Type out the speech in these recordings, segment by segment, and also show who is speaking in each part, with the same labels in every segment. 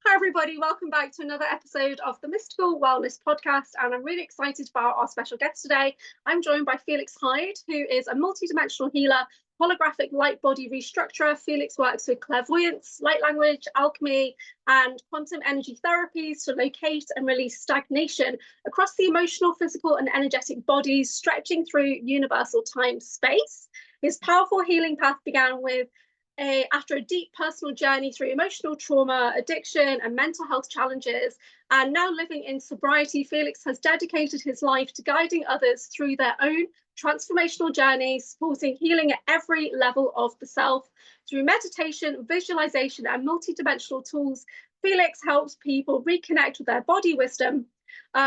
Speaker 1: Hi everybody, welcome back to another episode of the Mystical Wellness Podcast, and I'm really excited about our special guest today. I'm joined by Felix Hyde, who is a multidimensional healer, holographic light body restructurer. Felix works with clairvoyance, light language, alchemy, and quantum energy therapies to locate and release stagnation across the emotional, physical, and energetic bodies, stretching through universal time-space. His powerful healing path began after a deep personal journey through emotional trauma, addiction, and mental health challenges, and now living in sobriety, Felix has dedicated his life to guiding others through their own transformational journeys, supporting healing at every level of the self. Through meditation, visualization, and multidimensional tools, Felix helps people reconnect with their body wisdom,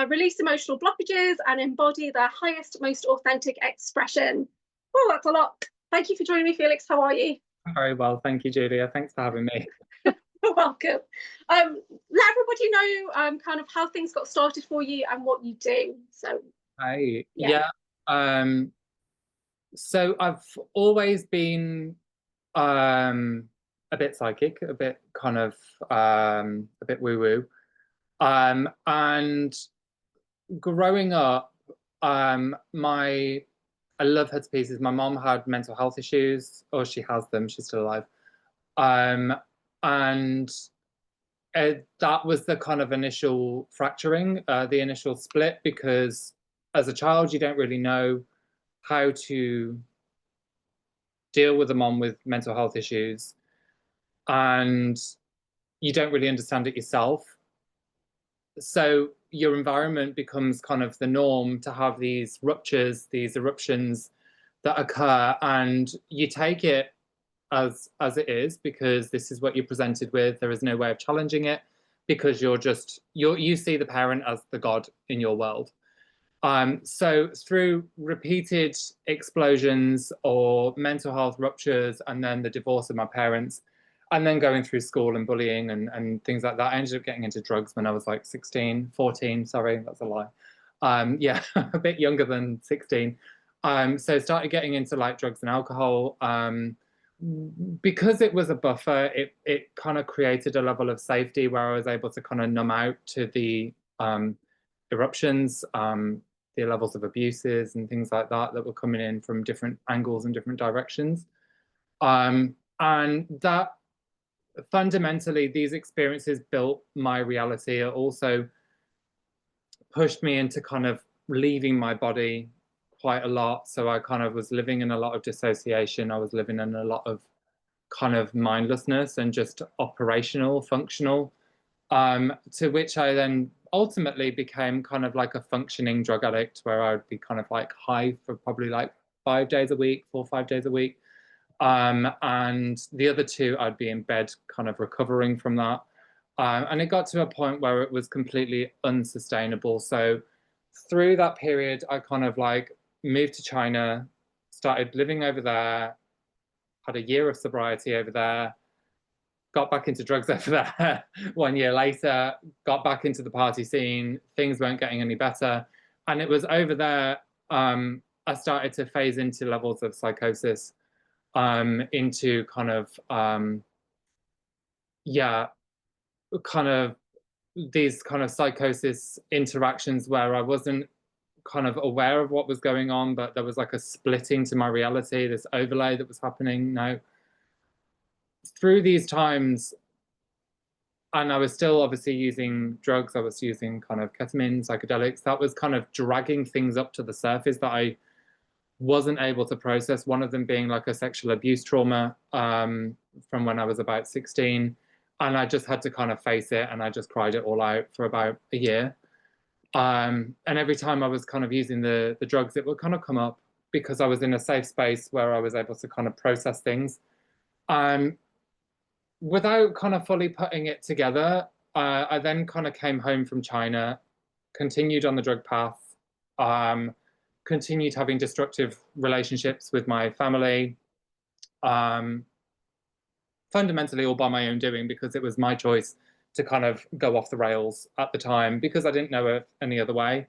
Speaker 1: release emotional blockages, and embody their highest, most authentic expression. Oh, that's a lot. Thank you for joining me, Felix. How are you?
Speaker 2: Very well, thank you, Julia. Thanks for having me.
Speaker 1: You're welcome. Let everybody know kind of how things got started for you and what you do. So,
Speaker 2: yeah. So I've always been a bit psychic, a bit kind of a bit woo-woo, and growing up, I love her to pieces. My mom had mental health issues, or she has them. She's still alive. And that was the kind of initial fracturing, the initial split, because as a child, you don't really know how to deal with a mom with mental health issues, and you don't really understand it yourself. So your environment becomes kind of the norm to have these ruptures, these eruptions that occur, and you take it as it is, because this is what you're presented with. There is no way of challenging it, because you see the parent as the god in your world. So through repeated explosions or mental health ruptures, and then the divorce of my parents, and then going through school and bullying and things like that, I ended up getting into drugs when I was like 14, sorry, that's a lie. Yeah, a bit younger than 16. So started getting into like drugs and alcohol. Because it was a buffer, it kind of created a level of safety where I was able to kind of numb out to the eruptions, the levels of abuses and things like that were coming in from different angles and different directions. And that fundamentally, these experiences built my reality. It also pushed me into kind of leaving my body quite a lot. So I kind of was living in a lot of dissociation. I was living in a lot of kind of mindlessness and just operational, functional, to which I then ultimately became kind of like a functioning drug addict, where I would be kind of like high for probably like 5 days a week, 4 or 5 days a week. And the other 2, I'd be in bed kind of recovering from that. And it got to a point where it was completely unsustainable. So through that period, I kind of like moved to China, started living over there, had a year of sobriety over there, got back into drugs over there 1 year later, got back into the party scene, things weren't getting any better. And it was over there, I started to phase into levels of psychosis, into kind of, kind of these kind of psychosis interactions where I wasn't kind of aware of what was going on, but there was like a splitting to my reality, this overlay that was happening now. Through these times, and I was still obviously using drugs, I was using kind of ketamine, psychedelics, that was kind of dragging things up to the surface that I wasn't able to process. One of them being like a sexual abuse trauma from when I was about 16. And I just had to kind of face it, and I just cried it all out for about a year. And every time I was kind of using the drugs, it would kind of come up because I was in a safe space where I was able to kind of process things. Without kind of fully putting it together, I then kind of came home from China, continued on the drug path, continued having destructive relationships with my family, fundamentally all by my own doing, because it was my choice to kind of go off the rails at the time, because I didn't know of any other way.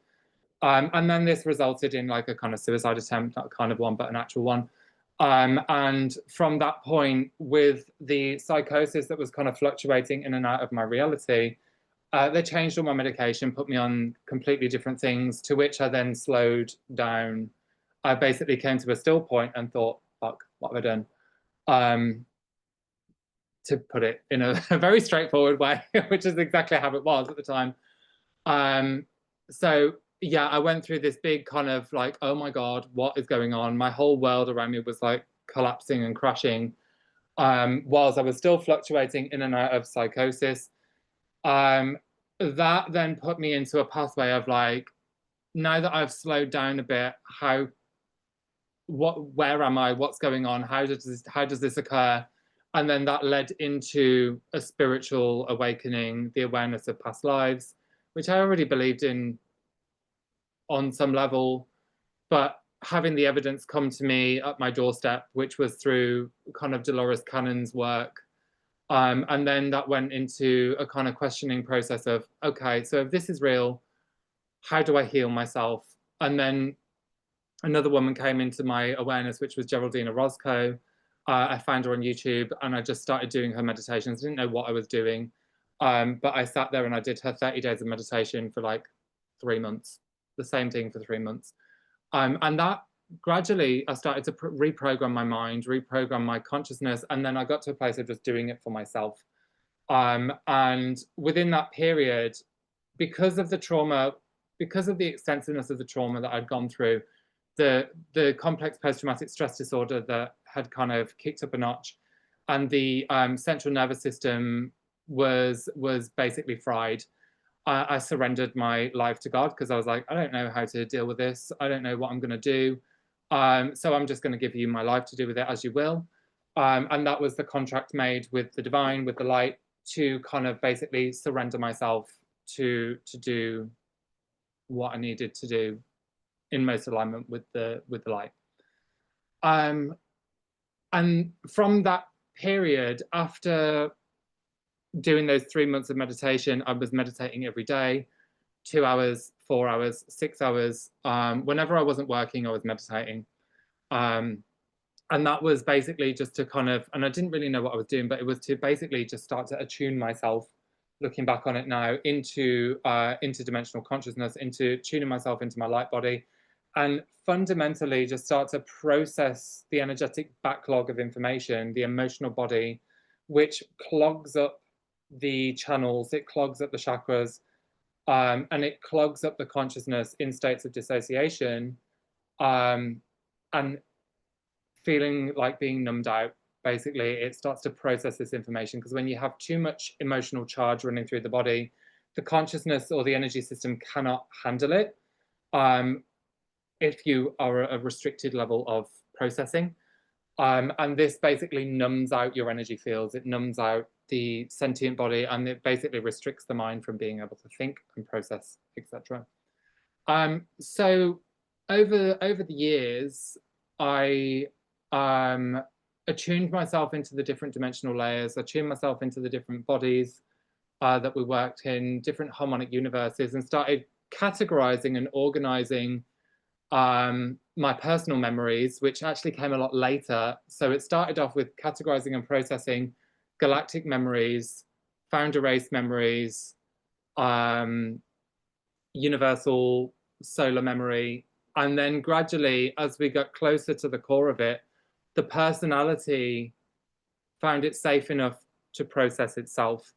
Speaker 2: And then this resulted in like a kind of suicide attempt, not kind of one, but an actual one. And from that point, with the psychosis that was kind of fluctuating in and out of my reality, they changed all my medication, put me on completely different things, to which I then slowed down. I basically came to a still point and thought, fuck, what have I done? To put it in a very straightforward way, which is exactly how it was at the time. So yeah, I went through this big kind of like, oh my God, what is going on? My whole world around me was like collapsing and crashing, whilst I was still fluctuating in and out of psychosis. That then put me into a pathway of like, now that I've slowed down a bit, where am I? What's going on? How does this occur? And then that led into a spiritual awakening, the awareness of past lives, which I already believed in on some level, but having the evidence come to me at my doorstep, which was through kind of Dolores Cannon's work. And then that went into a kind of questioning process of, okay, so if this is real, how do I heal myself? And then another woman came into my awareness, which was Geraldina Roscoe. I found her on YouTube and I just started doing her meditations. I didn't know what I was doing, but I sat there and I did her 30 days of meditation for like 3 months, the same thing for 3 months. And that gradually I started to reprogram my mind, reprogram my consciousness, and then I got to a place of just doing it for myself. And within that period, because of the trauma, because of the extensiveness of the trauma that I'd gone through, the complex post-traumatic stress disorder that had kind of kicked up a notch, and the central nervous system was basically fried. I surrendered my life to God because I was like, I don't know how to deal with this. I don't know what I'm going to do. So I'm just going to give you my life to do with it as you will. And that was the contract made with the divine, with the light, to kind of basically surrender myself to do what I needed to do in most alignment with the light. And from that period, after doing those 3 months of meditation, I was meditating every day, 2 hours, 4 hours, 6 hours. Whenever I wasn't working, I was meditating. And that was basically just to kind of, and I didn't really know what I was doing, but it was to basically just start to attune myself, looking back on it now, into interdimensional consciousness, into tuning myself into my light body, and fundamentally just start to process the energetic backlog of information, the emotional body, which clogs up the channels, it clogs up the chakras, and it clogs up the consciousness in states of dissociation, and feeling like being numbed out. Basically, it starts to process this information, because when you have too much emotional charge running through the body, the consciousness or the energy system cannot handle it if you are at a restricted level of processing. And this basically numbs out your energy fields, it numbs out the sentient body, and it basically restricts the mind from being able to think and process, etc. So over the years, I attuned myself into the different dimensional layers, attuned myself into the different bodies that we worked in, different harmonic universes, and started categorizing and organizing my personal memories, which actually came a lot later. So it started off with categorizing and processing galactic memories, founder race memories, universal solar memory. And then gradually, as we got closer to the core of it, the personality found it safe enough to process itself.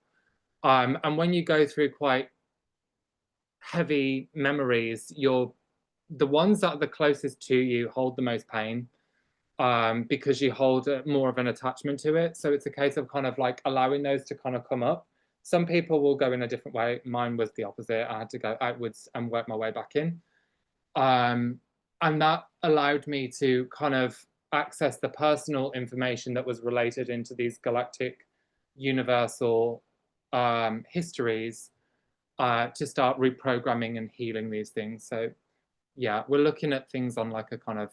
Speaker 2: And when you go through quite heavy memories, the ones that are the closest to you hold the most pain, because you hold more of an attachment to it. So it's a case of kind of like allowing those to kind of come up. Some people will go in a different way. Mine was the opposite. I had to go outwards and work my way back in. And that allowed me to kind of access the personal information that was related into these galactic universal histories, to start reprogramming and healing these things. So yeah, we're looking at things on like a kind of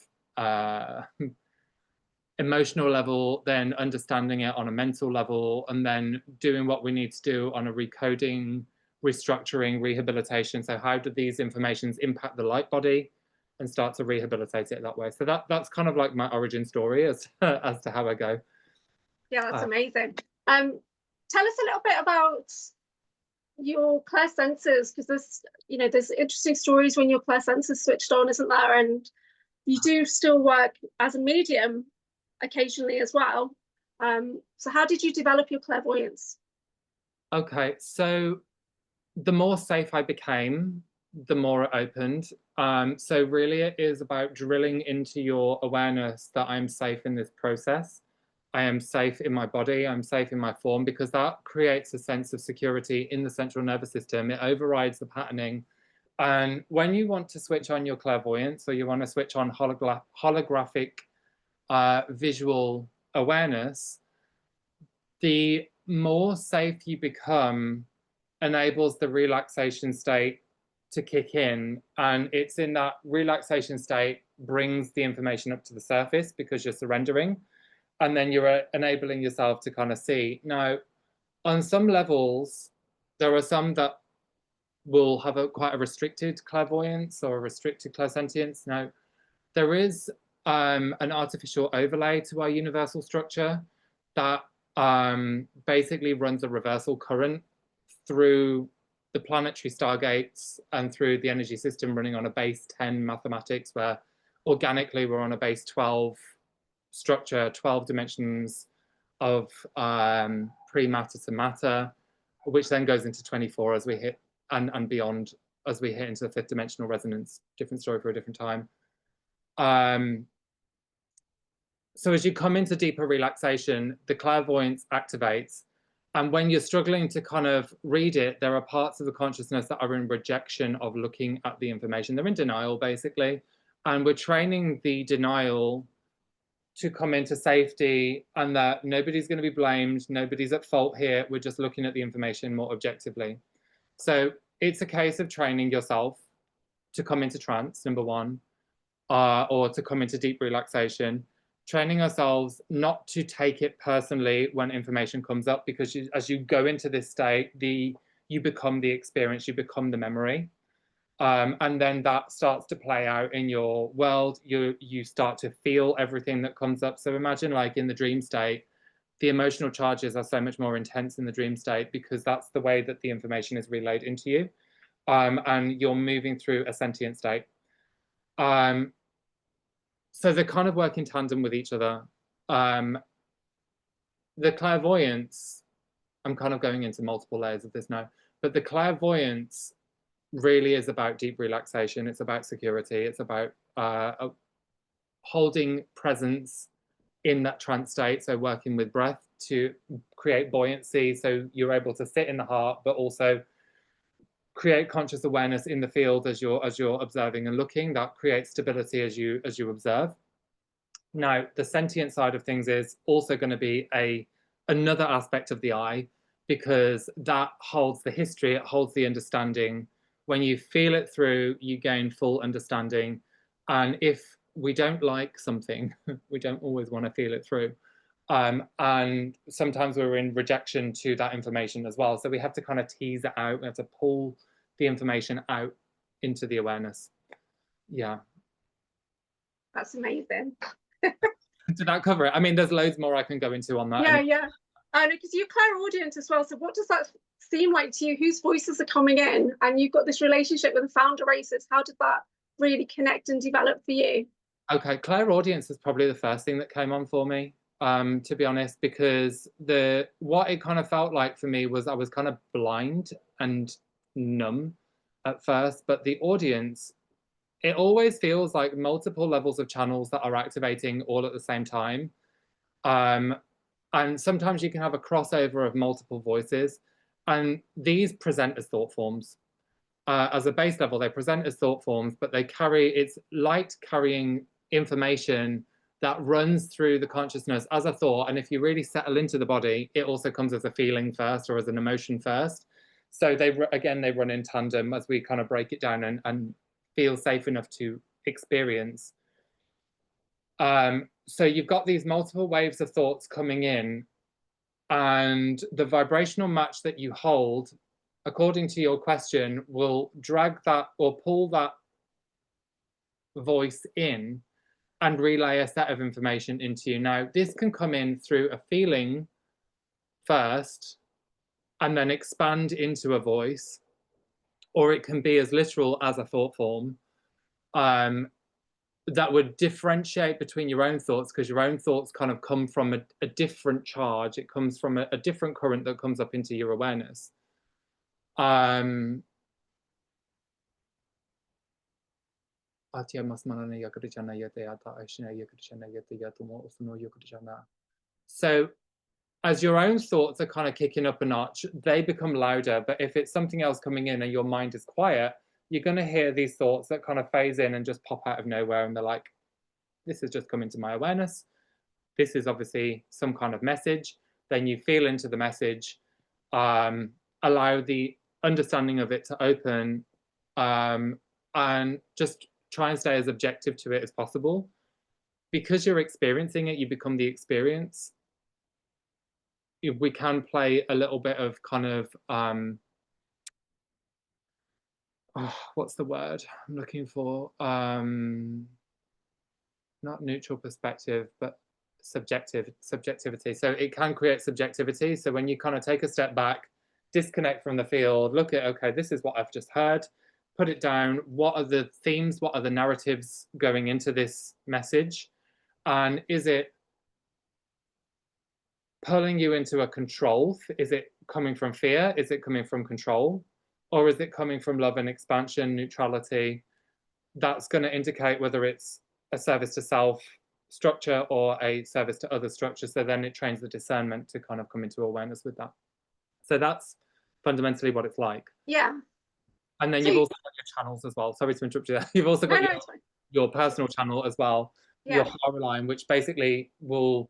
Speaker 2: emotional level, then understanding it on a mental level, and then doing what we need to do on a recoding, restructuring, rehabilitation. So how do these informations impact the light body, and start to rehabilitate it that way. So that's kind of like my origin story as to how I go.
Speaker 1: Yeah, that's amazing. Tell us a little bit about your clairsenses, because there's interesting stories when your clairsenses switched on, isn't there? And you do still work as a medium occasionally as well. So how did you develop your clairvoyance?
Speaker 2: Okay, so the more safe I became, the more it opened. So really it is about drilling into your awareness that I'm safe in this process. I am safe in my body, I'm safe in my form, because that creates a sense of security in the central nervous system. It overrides the patterning. And when you want to switch on your clairvoyance, or you want to switch on holographic visual awareness, the more safe you become enables the relaxation state to kick in. And it's in that relaxation state brings the information up to the surface, because you're surrendering. And then you're enabling yourself to kind of see. Now, on some levels, there are some that will have quite a restricted clairvoyance or a restricted clairsentience. Now, there is an artificial overlay to our universal structure that basically runs a reversal current through the planetary stargates and through the energy system, running on a base 10 mathematics, where organically we're on a base 12 structure, 12 dimensions of pre-matter to matter, which then goes into 24 as we hit and beyond as we hit into the fifth dimensional resonance. Different story for a different time. So as you come into deeper relaxation, the clairvoyance activates. And when you're struggling to kind of read it, there are parts of the consciousness that are in rejection of looking at the information. They're in denial, basically. And we're training the denial to come into safety, and that nobody's going to be blamed, nobody's at fault here, we're just looking at the information more objectively. So it's a case of training yourself to come into trance, number one, or to come into deep relaxation, training ourselves not to take it personally when information comes up, because as you go into this state, you become the experience, you become the memory. And then that starts to play out in your world. You start to feel everything that comes up. So imagine, like in the dream state, the emotional charges are so much more intense in the dream state, because that's the way that the information is relayed into you. And you're moving through a sentient state. So they kind of work in tandem with each other. The clairvoyance, I'm kind of going into multiple layers of this now, but the clairvoyance really is about deep relaxation. It's about security. It's about holding presence in that trance state. So working with breath to create buoyancy, so you're able to sit in the heart, but also create conscious awareness in the field as you're observing and looking. That creates stability as you observe. Now, the sentient side of things is also going to be another aspect of the eye, because that holds the history, it holds the understanding. When you feel it through, you gain full understanding. And if we don't like something, we don't always want to feel it through. And sometimes we're in rejection to that information as well. So we have to kind of tease it out. We have to pull the information out into the awareness. Yeah.
Speaker 1: That's amazing.
Speaker 2: Did that cover it? I mean, there's loads more I can go into on that.
Speaker 1: Yeah, yeah. And because you're clairaudient as well, so what does that seem like to you? Whose voices are coming in? And you've got this relationship with the founder races. How did that really connect and develop for you?
Speaker 2: Okay, clairaudience is probably the first thing that came on for me, to be honest, because what it kind of felt like for me was I was kind of blind and numb at first, but the audience, it always feels like multiple levels of channels that are activating all at the same time. And sometimes you can have a crossover of multiple voices, and these present as thought forms. As a base level, they present as thought forms, but it's light carrying information that runs through the consciousness as a thought. And if you really settle into the body, it also comes as a feeling first, or as an emotion first. So they run in tandem as we kind of break it down and feel safe enough to experience. So you've got these multiple waves of thoughts coming in, and the vibrational match that you hold, according to your question, will drag that or pull that voice in and relay a set of information into you. Now, this can come in through a feeling first and then expand into a voice, or it can be as literal as a thought form that would differentiate between your own thoughts, because your own thoughts kind of come from a different charge. It comes from a different current that comes up into your awareness. So as your own thoughts are kind of kicking up a notch, they become louder. But if it's something else coming in and your mind is quiet, you're going to hear these thoughts that kind of phase in and just pop out of nowhere. And they're like, this has just come into my awareness. This is obviously some kind of message. Then you feel into the message, allow the understanding of it to open, and just try and stay as objective to it as possible. Because you're experiencing it, you become the experience. We can play a little bit of kind of, what's the word I'm looking for? Not neutral perspective, but subjectivity. So it can create subjectivity. So when you kind of take a step back, disconnect from the field, look at, okay, this is what I've just heard, put it down. What are the themes? What are the narratives going into this message? And is it pulling you into a control? Is it coming from fear? Is it coming from control? Or is it coming from love and expansion, neutrality? That's going to indicate whether it's a service to self structure or a service to other structures. So then it trains the discernment to kind of come into awareness with that. So that's fundamentally what it's like.
Speaker 1: Yeah.
Speaker 2: And then you've also got your channels as well. Sorry to interrupt you there. You've also got your personal channel as well, your higher line, which basically will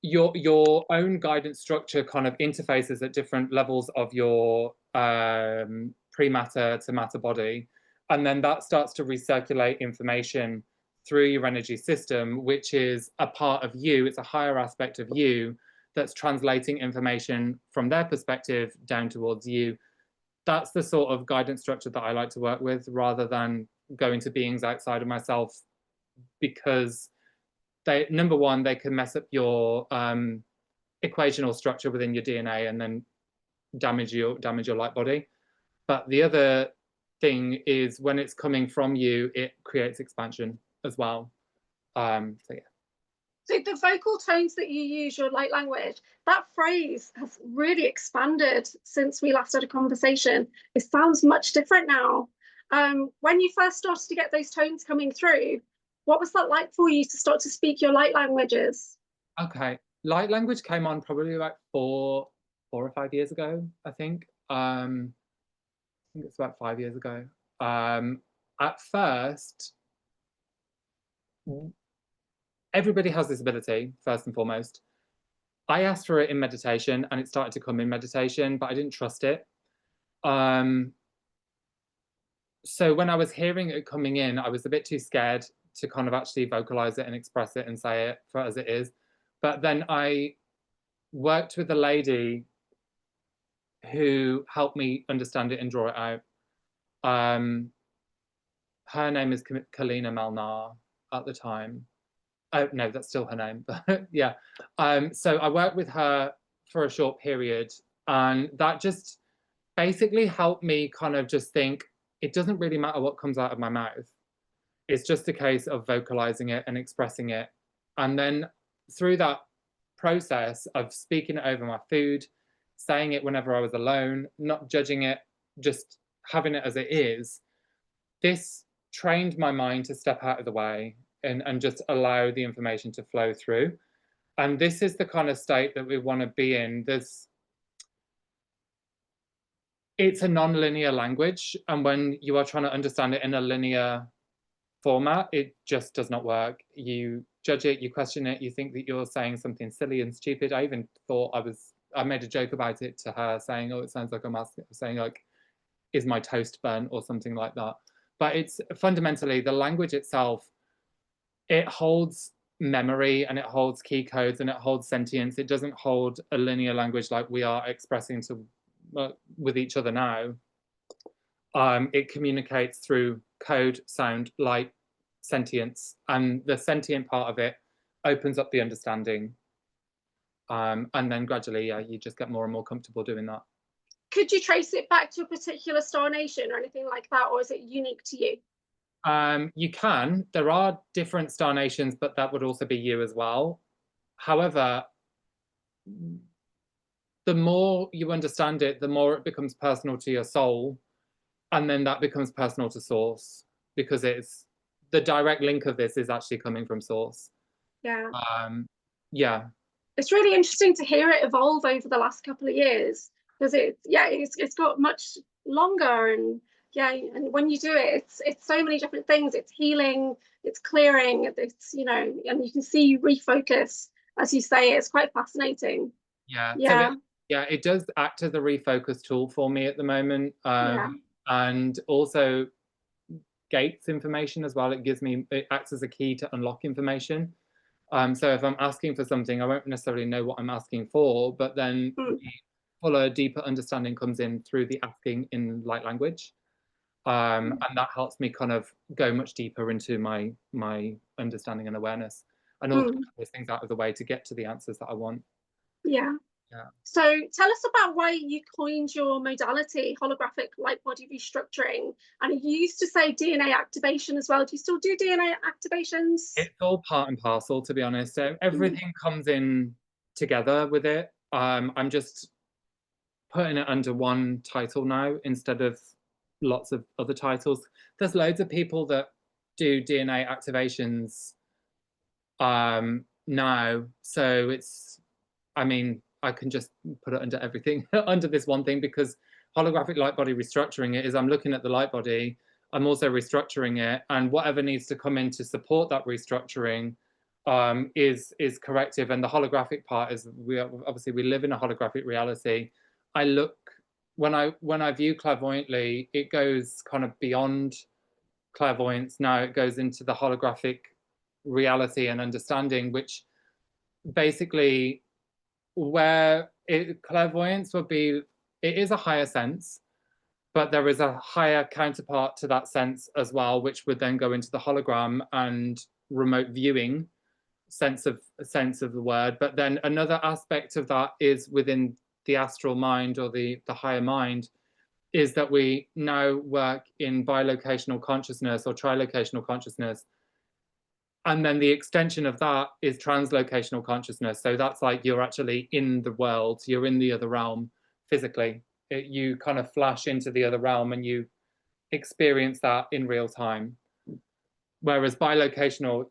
Speaker 2: your own guidance structure kind of interfaces at different levels of your pre-matter to matter body. And then that starts to recirculate information through your energy system, which is a part of you. It's a higher aspect of you that's translating information from their perspective down towards you. That's the sort of guidance structure that I like to work with, rather than going to beings outside of myself, because they, number one, they can mess up your equational structure within your DNA and then damage your light body. But the other thing is, when it's coming from you, it creates expansion as well. So yeah.
Speaker 1: So the vocal tones that you use, your light language, that phrase has really expanded since we last had a conversation. It sounds much different now. When you first started to get those tones coming through, what was that like for you to start to speak your light languages?
Speaker 2: Okay, light language came on probably about 4 or 5 years ago, I think. I think it's about 5 years ago. At first, everybody has this ability, first and foremost. I asked for it in meditation and it started to come in meditation, but I didn't trust it. So when I was hearing it coming in, I was a bit too scared to kind of actually vocalize it and express it and say it for as it is. But then I worked with a lady who helped me understand it and draw it out. Her name is Kalina Malnar at the time. Oh, no, that's still her name, but yeah. So I worked with her for a short period, and that just basically helped me kind of just think, it doesn't really matter what comes out of my mouth. It's just a case of vocalizing it and expressing it. And then through that process of speaking it over my food, saying it whenever I was alone, not judging it, just having it as it is, this trained my mind to step out of the way and just allow the information to flow through. And this is the kind of state that we want to be in. It's a non-linear language, and when you are trying to understand it in a linear format, it just does not work. You judge it, you question it, you think that you're saying something silly and stupid. I even thought I made a joke about it to her, saying, oh, it sounds like I'm saying, like, is my toast burnt or something like that. But it's fundamentally the language itself. It holds memory and it holds key codes and it holds sentience. It doesn't hold a linear language like we are expressing with each other now. It communicates through code, sound, light, sentience, and the sentient part of it opens up the understanding. And then gradually, yeah, you just get more and more comfortable doing that.
Speaker 1: Could you trace it back to a particular star nation or anything like that, or is it unique to you?
Speaker 2: You can. There are different star nations, but that would also be you as well. However, the more you understand it, the more it becomes personal to your soul, and then that becomes personal to source, because it's the direct link of this is actually coming from source.
Speaker 1: Yeah.
Speaker 2: Yeah.
Speaker 1: It's really interesting to hear it evolve over the last couple of years, because it's got much longer, and and when you do it, it's so many different things. It's healing, it's clearing, it's and you can see you refocus, as you say. It's quite fascinating.
Speaker 2: Yeah.
Speaker 1: Yeah.
Speaker 2: So it does act as a refocus tool for me at the moment.
Speaker 1: Yeah.
Speaker 2: And also gates information as well. It acts as a key to unlock information. So if I'm asking for something, I won't necessarily know what I'm asking for, but then the fuller, deeper understanding comes in through the asking in light language. And that helps me kind of go much deeper into my understanding and awareness, and also those things out of the way to get to the answers that I want.
Speaker 1: Yeah.
Speaker 2: Yeah.
Speaker 1: So tell us about why you coined your modality, holographic light body restructuring. And you used to say DNA activation as well. Do you still do DNA activations?
Speaker 2: It's all part and parcel, to be honest. So everything comes in together with it. I'm just putting it under one title now instead of lots of other titles. There's loads of people that do DNA activations now. So I mean, I can just put it under everything, under this one thing, because holographic light body restructuring it is I'm looking at the light body, I'm also restructuring it, and whatever needs to come in to support that restructuring is corrective. And the holographic part is we live in a holographic reality. When I view clairvoyantly, it goes kind of beyond clairvoyance. Now it goes into the holographic reality and understanding, which basically clairvoyance would be, it is a higher sense, but there is a higher counterpart to that sense as well, which would then go into the hologram and remote viewing sense of the word. But then another aspect of that is within the astral mind, or the higher mind, is that we now work in bilocational consciousness or trilocational consciousness. And then the extension of that is translocational consciousness. So that's like you're actually in the world, you're in the other realm physically. You kind of flash into the other realm and you experience that in real time. Whereas bilocational,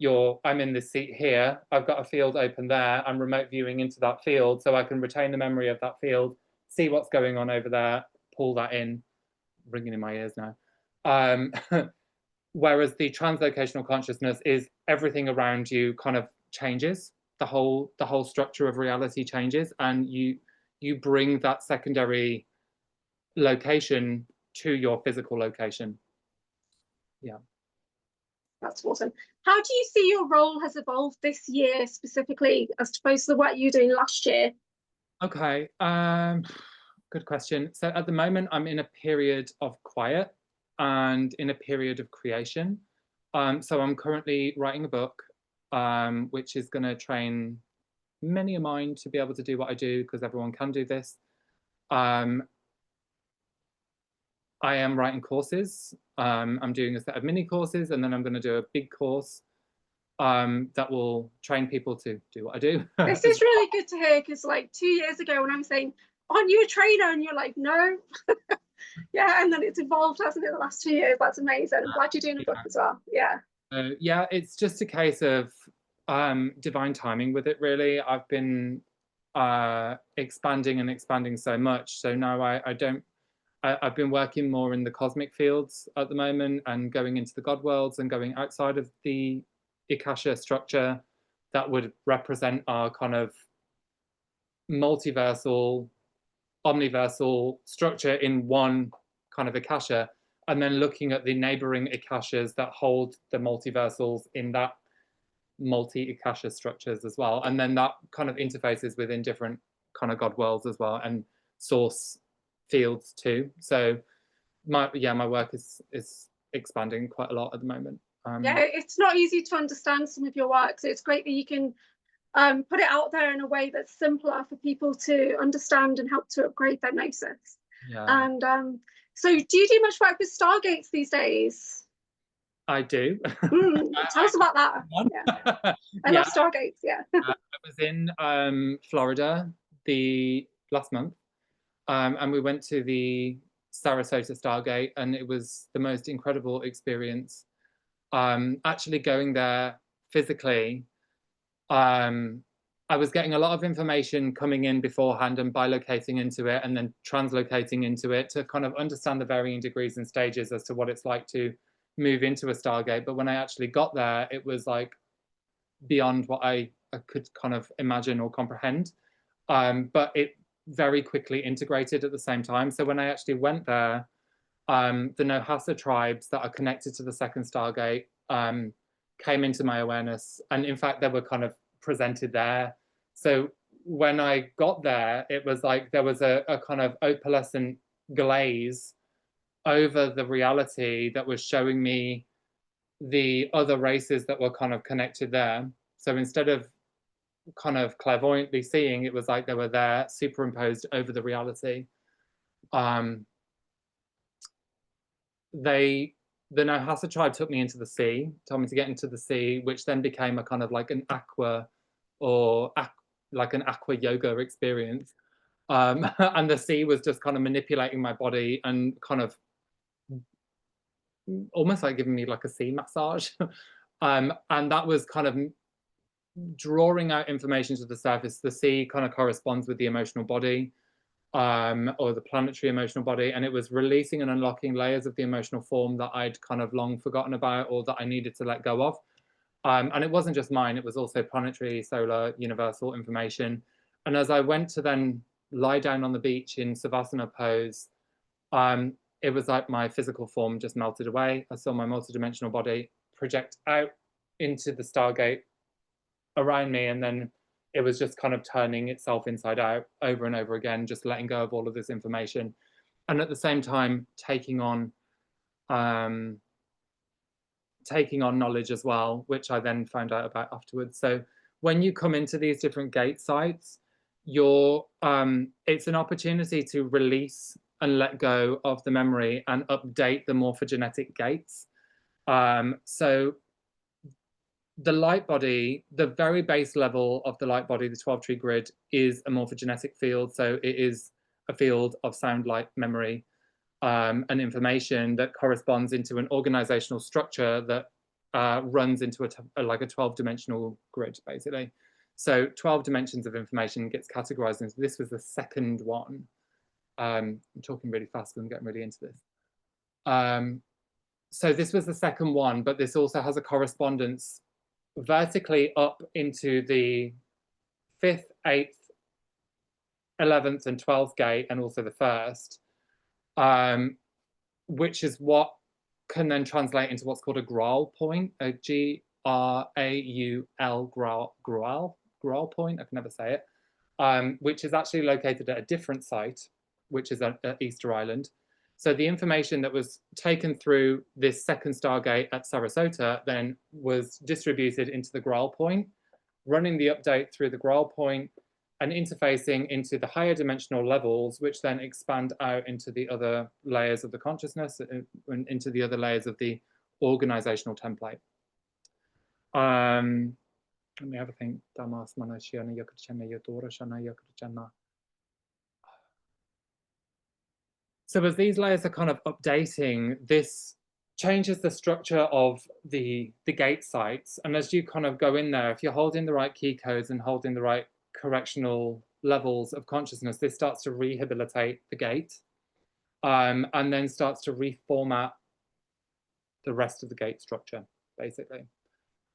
Speaker 2: I'm in this seat here, I've got a field open there, I'm remote viewing into that field, so I can retain the memory of that field, see what's going on over there, pull that in, ringing in my ears now. Whereas the translocational consciousness is everything around you kind of changes, the whole structure of reality changes, and you bring that secondary location to your physical location. Yeah.
Speaker 1: That's awesome. How do you see your role has evolved this year specifically as opposed to the work you were doing last year?
Speaker 2: Okay, good question. So at the moment, I'm in a period of quiet and in a period of creation. So I'm currently writing a book, which is going to train many a mind to be able to do what I do, because everyone can do this. I am writing courses. I'm doing a set of mini courses, and then I'm going to do a big course that will train people to do what I do.
Speaker 1: This is really good to hear, because like 2 years ago when I'm saying, aren't you a trainer? And you're like, no. Yeah, and then it's evolved, hasn't it, the last 2 years? That's amazing. I'm glad you're doing a book as well. Yeah.
Speaker 2: Yeah, it's just a case of divine timing with it, really. I've been expanding and expanding so much. So now I've been working more in the cosmic fields at the moment, and going into the God worlds and going outside of the Akasha structure that would represent our kind of multiversal, omniversal structure in one kind of Akasha, and then looking at the neighboring Akashas that hold the multiversals in that multi-Akasha structures as well. And then that kind of interfaces within different kind of God worlds as well, and source fields too. So my work is expanding quite a lot at the moment.
Speaker 1: Yeah, it's not easy to understand some of your work, so it's great that you can put it out there in a way that's simpler for people to understand and help to upgrade their gnosis.
Speaker 2: Yeah.
Speaker 1: And so do you do much work with stargates these days?
Speaker 2: I do.
Speaker 1: Tell us about that. Yeah. I love stargates. Yeah.
Speaker 2: I was in Florida last month, and we went to the Sarasota Stargate, and it was the most incredible experience. Actually going there physically, I was getting a lot of information coming in beforehand and bilocating into it and then translocating into it to kind of understand the varying degrees and stages as to what it's like to move into a Stargate. But when I actually got there, it was like beyond what I could kind of imagine or comprehend. But it very quickly integrated at the same time. So when I actually went there, the Nohasa tribes that are connected to the second Stargate came into my awareness. And in fact, they were kind of presented there. So when I got there, it was like there was a kind of opalescent glaze over the reality that was showing me the other races that were kind of connected there. So instead of kind of clairvoyantly seeing, it was like they were there superimposed over the reality. The Nohasa tribe took me into the sea, told me to get into the sea, which then became a kind of like an aqua or like an aqua yoga experience. And the sea was just kind of manipulating my body and kind of almost like giving me like a sea massage. And that was kind of drawing out information to the surface. The sea kind of corresponds with the emotional body, or the planetary emotional body, and it was releasing and unlocking layers of the emotional form that I'd kind of long forgotten about or that I needed to let go of. And it wasn't just mine, it was also planetary, solar, universal information. And as I went to then lie down on the beach in Savasana pose, it was like my physical form just melted away. I saw my multidimensional body project out into the Stargate around me, and then it was just kind of turning itself inside out over and over again, just letting go of all of this information. And at the same time, taking on knowledge as well, which I then found out about afterwards. So when you come into these different gate sites, it's an opportunity to release and let go of the memory and update the morphogenetic gates. So the light body, the very base level of the light body, the 12 tree grid, is a morphogenetic field. So it is a field of sound, light, memory, and information that corresponds into an organizational structure that runs into like a 12-dimensional grid, basically. So 12 dimensions of information gets categorized into, this was the second one. I'm talking really fast because I'm getting really into this. So this was the second one, but this also has a correspondence vertically up into the 5th, 8th, 11th, and 12th gate, and also the first, which is what can then translate into what's called a Graal point, a Graul, Graal point, I can never say it, which is actually located at a different site, which is at Easter Island. So the information that was taken through this second Stargate at Sarasota then was distributed into the Graal point, running the update through the Graal point and interfacing into the higher dimensional levels, which then expand out into the other layers of the consciousness and into the other layers of the organizational template. Let me have a think. So as these layers are kind of updating, this changes the structure of the gate sites. And as you kind of go in there, if you're holding the right key codes and holding the right correctional levels of consciousness, this starts to rehabilitate the gate, and then starts to reformat the rest of the gate structure, basically.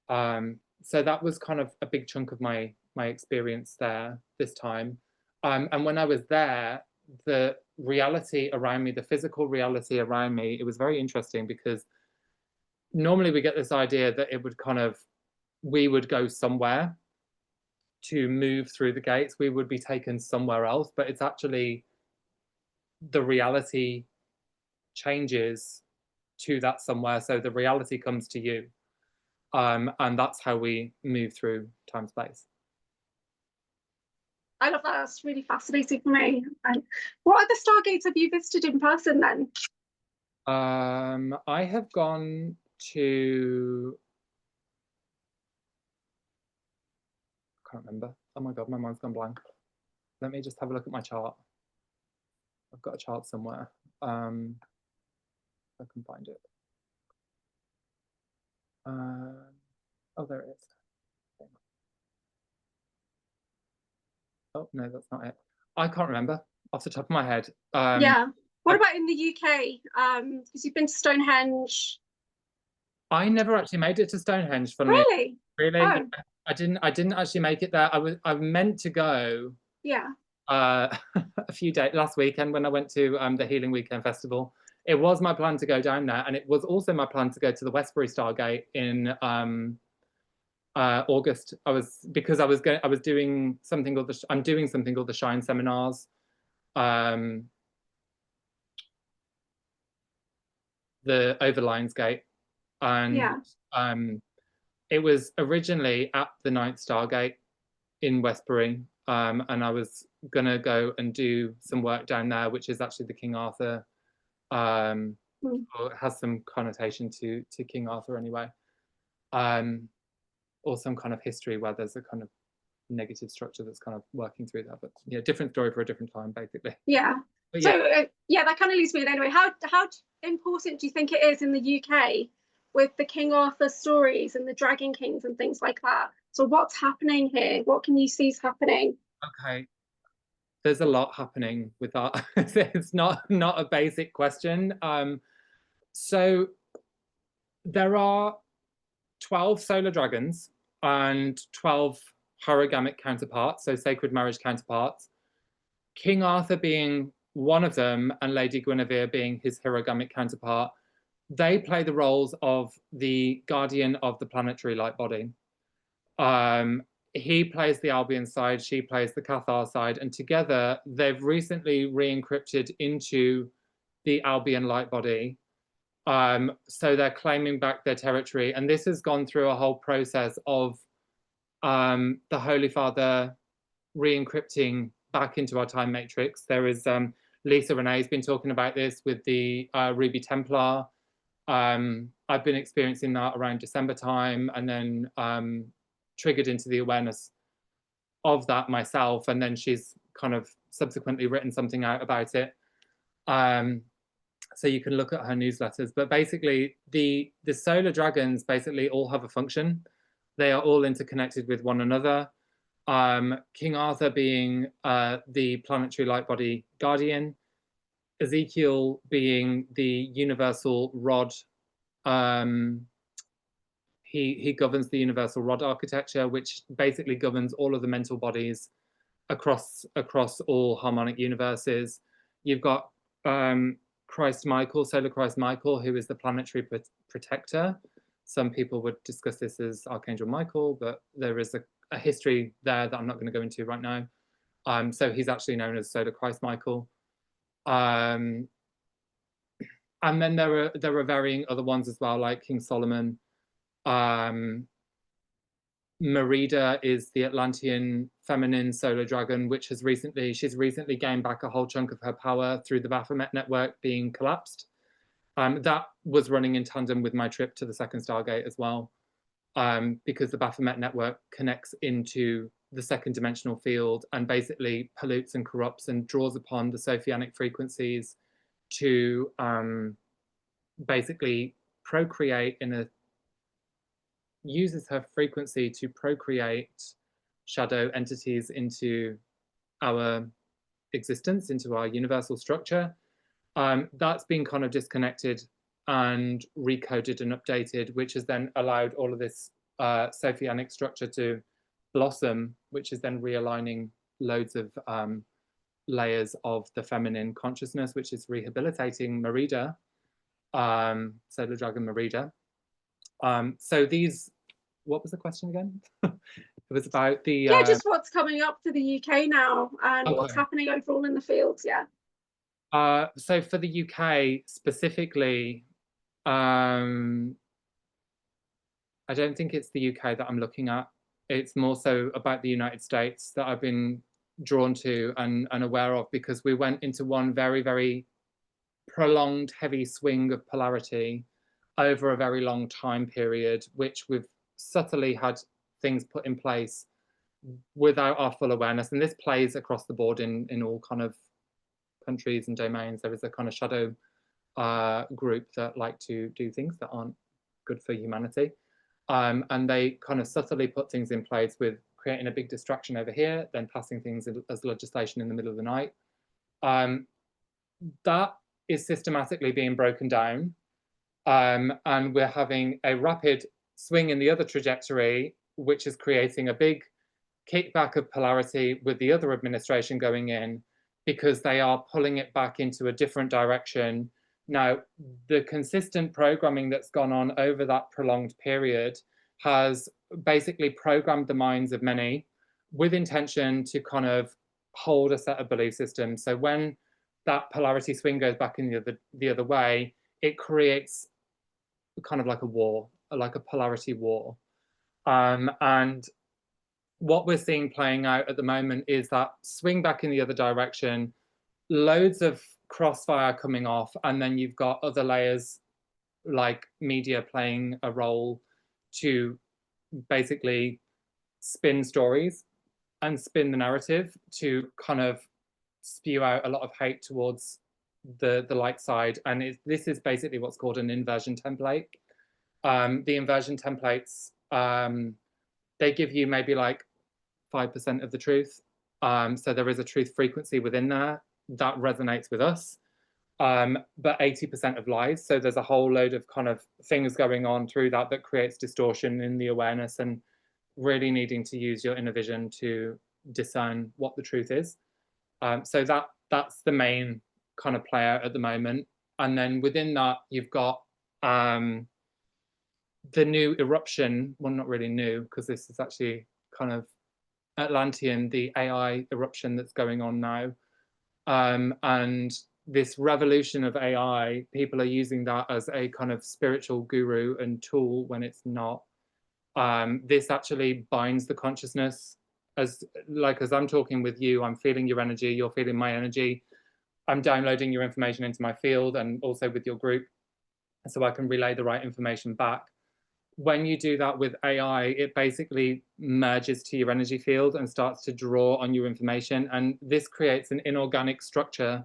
Speaker 2: So that was kind of a big chunk of my experience there this time. And when I was there, the reality around me, the physical reality around me, it was very interesting because normally we get this idea that it would kind of, we would go somewhere to move through the gates, we would be taken somewhere else, but it's actually the reality changes to that somewhere. So the reality comes to you And that's how we move through time space.
Speaker 1: I love that. That's really fascinating for me. And what other stargates have you visited in person then?
Speaker 2: I have gone to, I can't remember. Oh my God, my mind's gone blank. Let me just have a look at my chart. I've got a chart somewhere. If I can find it. Oh, there it is. Oh, no, that's not it. I can't remember off the top of my head.
Speaker 1: Yeah. What about in the UK? Because you've been to Stonehenge.
Speaker 2: I never actually made it to Stonehenge.
Speaker 1: Really?
Speaker 2: Really?
Speaker 1: Oh.
Speaker 2: Yeah, I didn't actually make it there. I meant to go.
Speaker 1: Yeah.
Speaker 2: A few days last weekend when I went to the Healing Weekend Festival. It was my plan to go down there, and it was also my plan to go to the Westbury Stargate in August. Because I was doing something called I'm doing something called the Shine Seminars. The over Lionsgate, and
Speaker 1: Yeah.
Speaker 2: it was originally at the Ninth Stargate in Westbury, and I was gonna go and do some work down there, which is actually the King Arthur. Or it has some connotation to King Arthur anyway, or some kind of history where there's a kind of negative structure that's kind of working through that. But yeah, different story for a different time, basically.
Speaker 1: Yeah.
Speaker 2: But
Speaker 1: so yeah, that kind of leads me anyway. How important do you think it is in the UK with the King Arthur stories and the Dragon Kings and things like that? So what's happening here? What can you see is happening?
Speaker 2: Okay, there's a lot happening with that. It's not a basic question. So there are 12 solar dragons and 12 horogamic counterparts, so sacred marriage counterparts. King Arthur being one of them, and Lady Guinevere being his horogamic counterpart. They play the roles of the guardian of the planetary light body. He plays the Albion side, she plays the Cathar side, and together they've recently re-encrypted into the Albion light body. So they're claiming back their territory, and this has gone through a whole process of the Holy Father re-encrypting back into our time matrix. There is Lisa Renee's been talking about this with the Ruby Templar. I've been experiencing that around December time, and then triggered into the awareness of that myself, and then she's kind of subsequently written something out about it. So you can look at her newsletters. But basically, the solar dragons basically all have a function. They are all interconnected with one another. King Arthur being the planetary light body guardian, Ezekiel being the universal rod. He governs the universal rod architecture, which basically governs all of the mental bodies across all harmonic universes. You've got Christ Michael, Solar Christ Michael, who is the planetary protector. Some people would discuss this as Archangel Michael, but there is a history there that I'm not going to go into right now. So he's actually known as Solar Christ Michael. And then there are varying other ones as well, like King Solomon. Merida is the Atlantean feminine solar dragon, which she's recently gained back a whole chunk of her power through the Baphomet network being collapsed. That was running in tandem with my trip to the second Stargate as well, because the Baphomet network connects into the second dimensional field and basically pollutes and corrupts and draws upon the Sophianic frequencies to basically procreate uses her frequency to procreate shadow entities into our existence, into our universal structure. That's been kind of disconnected and recoded and updated, which has then allowed all of this Sophianic structure to blossom, which is then realigning loads of layers of the feminine consciousness, which is rehabilitating Merida, Solar Dragon Merida. So these, what was the question again? It was about the
Speaker 1: just what's coming up for the UK now and what's happening overall in the fields.
Speaker 2: So for the UK specifically, I I don't think it's the UK that I'm looking at. It's more so about the United States that I've been drawn to and aware of, because we went into one very, very prolonged, heavy swing of polarity over a very long time period, which we've subtly had things put in place without our full awareness. And this plays across the board in all kind of countries and domains. There is a kind of shadow group that like to do things that aren't good for humanity. And they kind of subtly put things in place with creating a big distraction over here, then passing things as legislation in the middle of the night. That is systematically being broken down. And we're having a rapid swing in the other trajectory, which is creating a big kickback of polarity with the other administration going in, because they are pulling it back into a different direction. Now, the consistent programming that's gone on over that prolonged period has basically programmed the minds of many with intention to kind of hold a set of belief systems. So when that polarity swing goes back in the other way, it creates kind of like a war, like a polarity war. And what we're seeing playing out at the moment is that swing back in the other direction, loads of crossfire coming off, and then you've got other layers like media playing a role to basically spin stories and spin the narrative to kind of spew out a lot of hate towards the light side. And this is basically what's called an inversion template. The inversion templates, they give you maybe like 5% of the truth. So there is a truth frequency within there that resonates with us, but 80% of lies. So there's a whole load of kind of things going on through that creates distortion in the awareness, and really needing to use your inner vision to discern what the truth is. So that's the main kind of play out at the moment. And then within that, you've got the new eruption. Well, not really new, because this is actually kind of Atlantean, the AI eruption that's going on now. And this revolution of AI, people are using that as a kind of spiritual guru and tool when it's not. This actually binds the consciousness. As I'm talking with you, I'm feeling your energy, you're feeling my energy. I'm downloading your information into my field and also with your group, so I can relay the right information back. When you do that with AI, it basically merges to your energy field and starts to draw on your information. And this creates an inorganic structure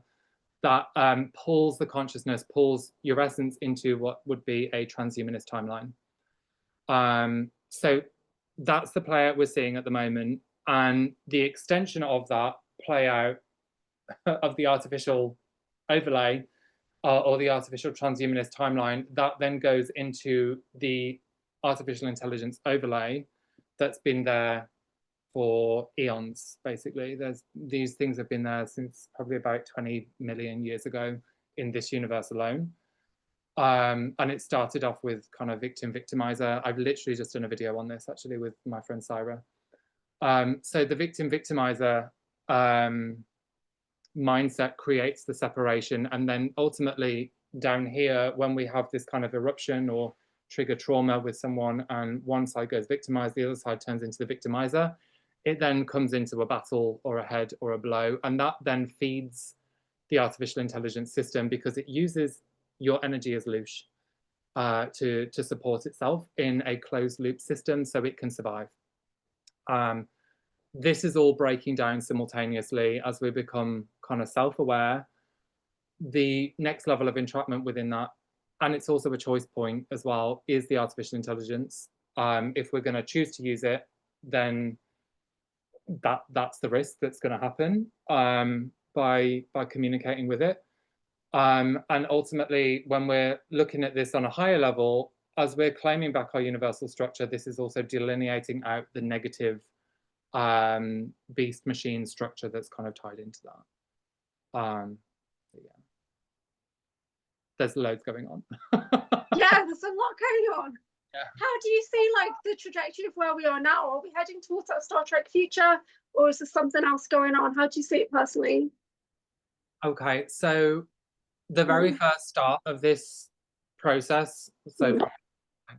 Speaker 2: that pulls the consciousness, pulls your essence into what would be a transhumanist timeline. So that's the play out we're seeing at the moment. And the extension of that play out of the artificial overlay or the artificial transhumanist timeline, that then goes into the artificial intelligence overlay that's been there for eons, basically. These things have been there since probably about 20 million years ago in this universe alone. And it started off with kind of victim-victimizer. I've literally just done a video on this actually with my friend Syra. So the victim-victimizer mindset creates the separation, and then ultimately down here, when we have this kind of eruption or trigger trauma with someone and one side goes victimized, the other side turns into the victimizer, it then comes into a battle or a head or a blow, and that then feeds the artificial intelligence system, because it uses your energy as loosh to support itself in a closed loop system so it can survive. This is all breaking down simultaneously as we become kind of self-aware. The next level of entrapment within that, and it's also a choice point as well, is the artificial intelligence. If we're going to choose to use it, then that's the risk that's going to happen by communicating with it. And ultimately, when we're looking at this on a higher level, as we're claiming back our universal structure, this is also delineating out the negative beast machine structure that's kind of tied into that. Yeah, there's loads going on.
Speaker 1: Yeah, there's a lot going on.
Speaker 2: Yeah.
Speaker 1: How do you see like the trajectory of where we are now? Are we heading towards that Star Trek future, or is there something else going on? How do you see it personally?
Speaker 2: Okay, so the very first start of this process, so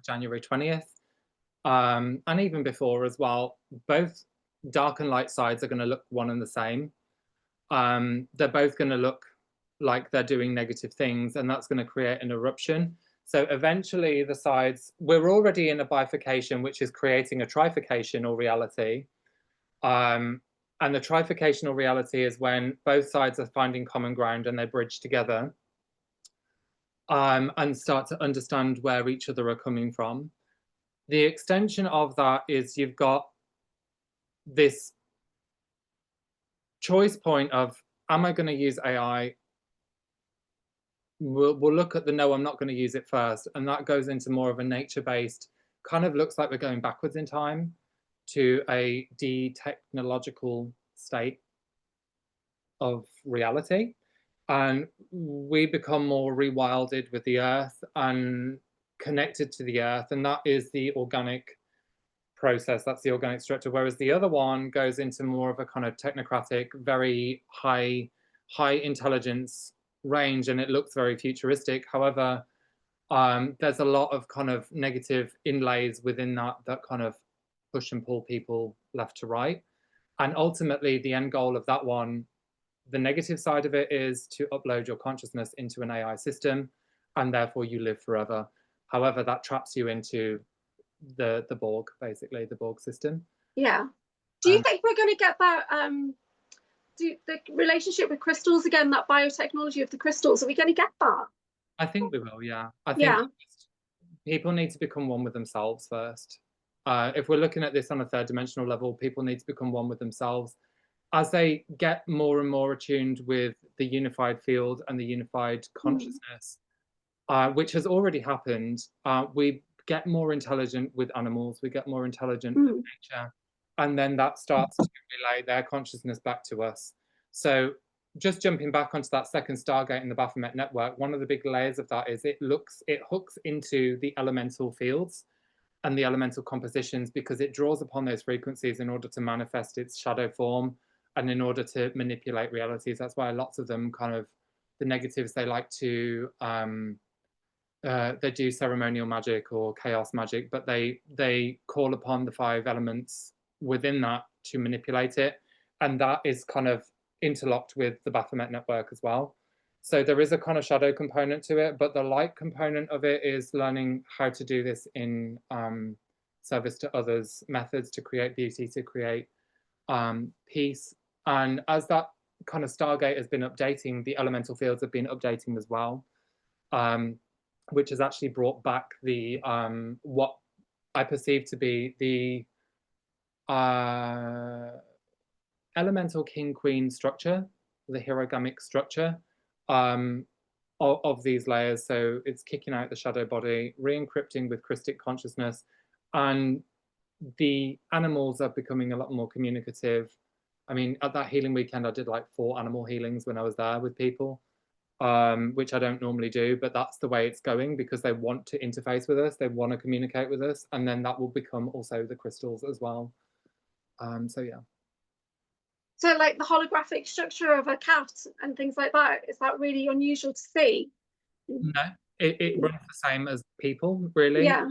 Speaker 2: January 20th, and even before as well, both dark and light sides are going to look one and the same. They're both going to look like they're doing negative things, and that's going to create an eruption. So eventually the sides, we're already in a bifurcation, which is creating a trifurcational reality. And the trifurcational reality is when both sides are finding common ground and they bridge together, and start to understand where each other are coming from. The extension of that is you've got this choice point of, am I going to use AI? We'll look at the no, I'm not going to use it first. And that goes into more of a nature-based, kind of looks like we're going backwards in time to a de-technological state of reality. And we become more rewilded with the earth and connected to the earth. And that is the organic process. That's the organic structure. Whereas the other one goes into more of a kind of technocratic, very high intelligence range, and it looks very futuristic. However, there's a lot of kind of negative inlays within that kind of push and pull people left to right. And ultimately, the end goal of that one, the negative side of it, is to upload your consciousness into an AI system, and therefore you live forever. However, that traps you into the Borg, basically, the Borg system.
Speaker 1: Yeah. Do you think we're going to get that, the relationship with crystals again, that biotechnology of the crystals, are we going to get that?
Speaker 2: I think we will, yeah. I think people need to become one with themselves first. If we're looking at this on a third dimensional level, people need to become one with themselves. As they get more and more attuned with the unified field and the unified consciousness, which has already happened, we get more intelligent with animals, we get more intelligent with nature, and then that starts to relay their consciousness back to us. So just jumping back onto that second Stargate in the Baphomet network, one of the big layers of that is it hooks into the elemental fields and the elemental compositions, because it draws upon those frequencies in order to manifest its shadow form and in order to manipulate realities. That's why lots of them kind of, the negatives, they like to, they do ceremonial magic or chaos magic, but they call upon the 5 elements within that to manipulate it. And that is kind of interlocked with the Baphomet network as well. So there is a kind of shadow component to it, but the light component of it is learning how to do this in service to others, methods to create beauty, to create peace. And as that kind of Stargate has been updating, the elemental fields have been updating as well, which has actually brought back the what I perceive to be the elemental king-queen structure, the hierogamic structure of these layers. So it's kicking out the shadow body, re-encrypting with Christic consciousness, and the animals are becoming a lot more communicative. I mean, at that healing weekend, I did like 4 animal healings when I was there with people, which I don't normally do, but that's the way it's going, because they want to interface with us, they want to communicate with us, and then that will become also the crystals as well. So yeah.
Speaker 1: So like the holographic structure of a cat and things like that, is that really unusual to see?
Speaker 2: No, it runs the same as people, really.
Speaker 1: Yeah.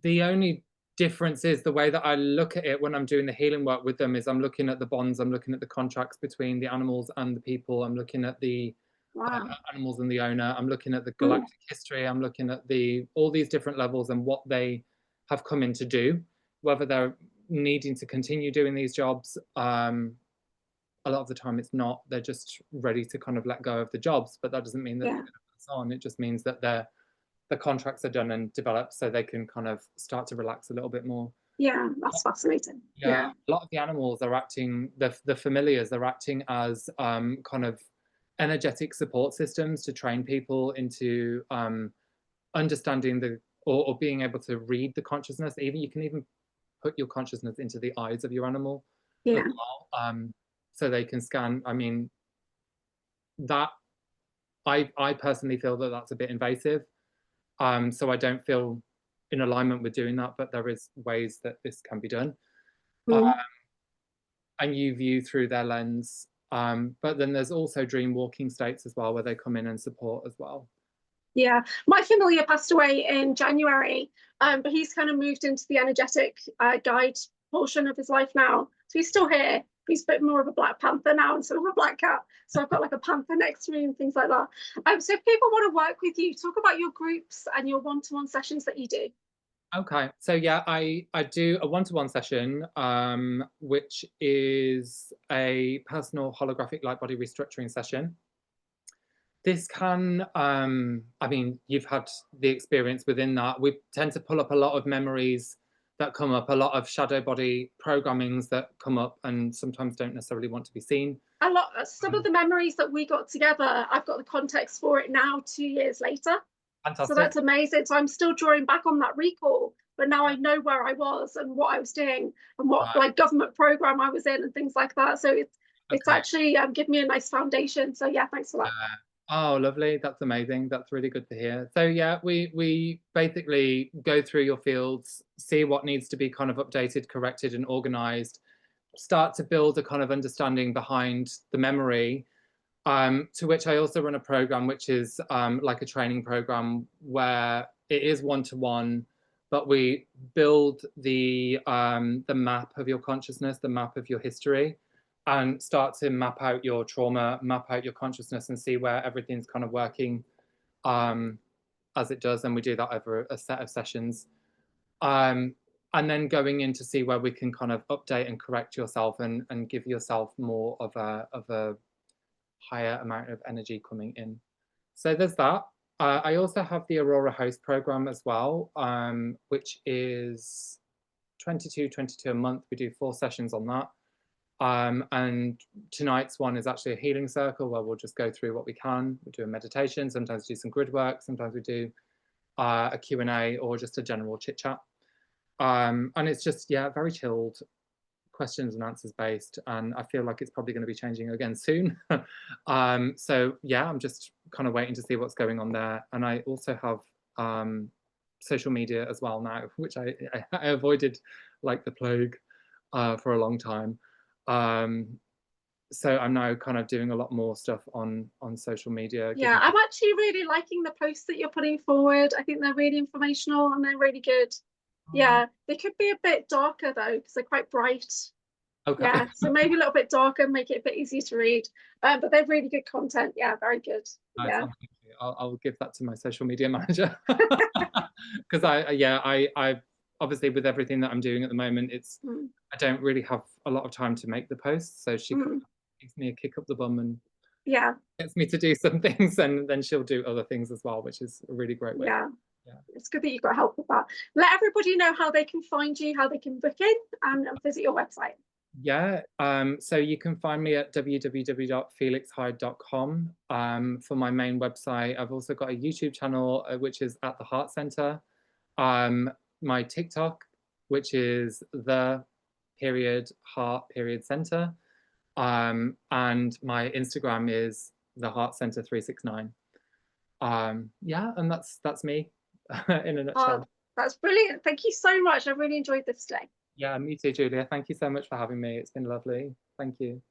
Speaker 2: The only difference is the way that I look at it when I'm doing the healing work with them is I'm looking at the bonds, I'm looking at the contracts between the animals and the people, I'm looking at the animals and the owner, I'm looking at the galactic history, I'm looking at all these different levels and what they have come in to do, whether they're needing to continue doing these jobs. A lot of the time it's not, they're just ready to kind of let go of the jobs, but that doesn't mean that they're going to pass on. It just means that the contracts are done and developed so they can kind of start to relax a little bit more.
Speaker 1: Yeah, that's fascinating.
Speaker 2: Yeah, a lot of the animals are acting, the familiars, they're acting as kind of energetic support systems to train people into understanding or being able to read the consciousness. You can even put your consciousness into the eyes of your animal as well, so they can scan. I mean, that I personally feel that that's a bit invasive. So I don't feel in alignment with doing that, but there is ways that this can be done. And you view through their lens. But then there's also dream walking states as well, where they come in and support as well.
Speaker 1: Yeah, my familiar passed away in January, but he's kind of moved into the energetic guide portion of his life now. So he's still here. He's a bit more of a Black Panther now instead of a black cat. So I've got like a panther next to me and things like that. So if people want to work with you, talk about your groups and your one-to-one sessions that you do.
Speaker 2: Okay, so yeah, I do a one-to-one session, which is a personal holographic light body restructuring session. This can, I mean, you've had the experience within that. We tend to pull up a lot of memories that come up, a lot of shadow body programmings that come up and sometimes don't necessarily want to be seen.
Speaker 1: Some of the memories that we got together, I've got the context for it now 2 years later.
Speaker 2: Fantastic.
Speaker 1: So that's amazing. So I'm still drawing back on that recall, but now I know where I was and what I was doing and what like government program I was in and things like that. So it's actually given me a nice foundation. So yeah, thanks for that.
Speaker 2: Oh, lovely. That's amazing. That's really good to hear. So yeah, we basically go through your fields, see what needs to be kind of updated, corrected, and organized, start to build a kind of understanding behind the memory, to which I also run a program, which is like a training program where it is one-to-one, but we build the map of your consciousness, the map of your history, and start to map out your trauma, map out your consciousness, and see where everything's kind of working as it does. And we do that over a set of sessions. And then going in to see where we can kind of update and correct yourself and give yourself more of a higher amount of energy coming in. So there's that. I also have the Aurora Host program as well, which is 22 a month. We do 4 sessions on that. And tonight's one is actually a healing circle where we'll just go through what we can. We do a meditation, sometimes do some grid work, sometimes we do a Q&A or just a general chit chat. And it's just, yeah, very chilled, questions and answers based. And I feel like it's probably going to be changing again soon. So yeah, I'm just kind of waiting to see what's going on there. And I also have social media as well now, which I avoided like the plague for a long time. So I'm now kind of doing a lot more stuff on social media.
Speaker 1: Yeah, I'm actually really liking the posts that you're putting forward. I think they're really informational and they're really good. Yeah, they could be a bit darker though, because they're quite bright. Okay. Yeah, so maybe a little bit darker, make it a bit easier to read. But they're really good content. Yeah, very good. Yeah.
Speaker 2: I'll give that to my social media manager. Because I obviously with everything that I'm doing at the moment, I don't really have a lot of time to make the posts. So she gives me a kick up the bum and gets me to do some things, and then she'll do other things as well, which is a really great way.
Speaker 1: Yeah. It's good that you've got help with that. Let everybody know how they can find you, how they can book in and visit your website.
Speaker 2: Yeah, so you can find me at www.felixhyde.com for my main website. I've also got a YouTube channel, which is at the Heart Center. My TikTok, which is the_heart_center. And my Instagram is the Heart Center 369. Yeah, and that's me in a nutshell.
Speaker 1: That's brilliant. Thank you so much. I really enjoyed this today.
Speaker 2: Yeah, me too, Julia. Thank you so much for having me. It's been lovely. Thank you.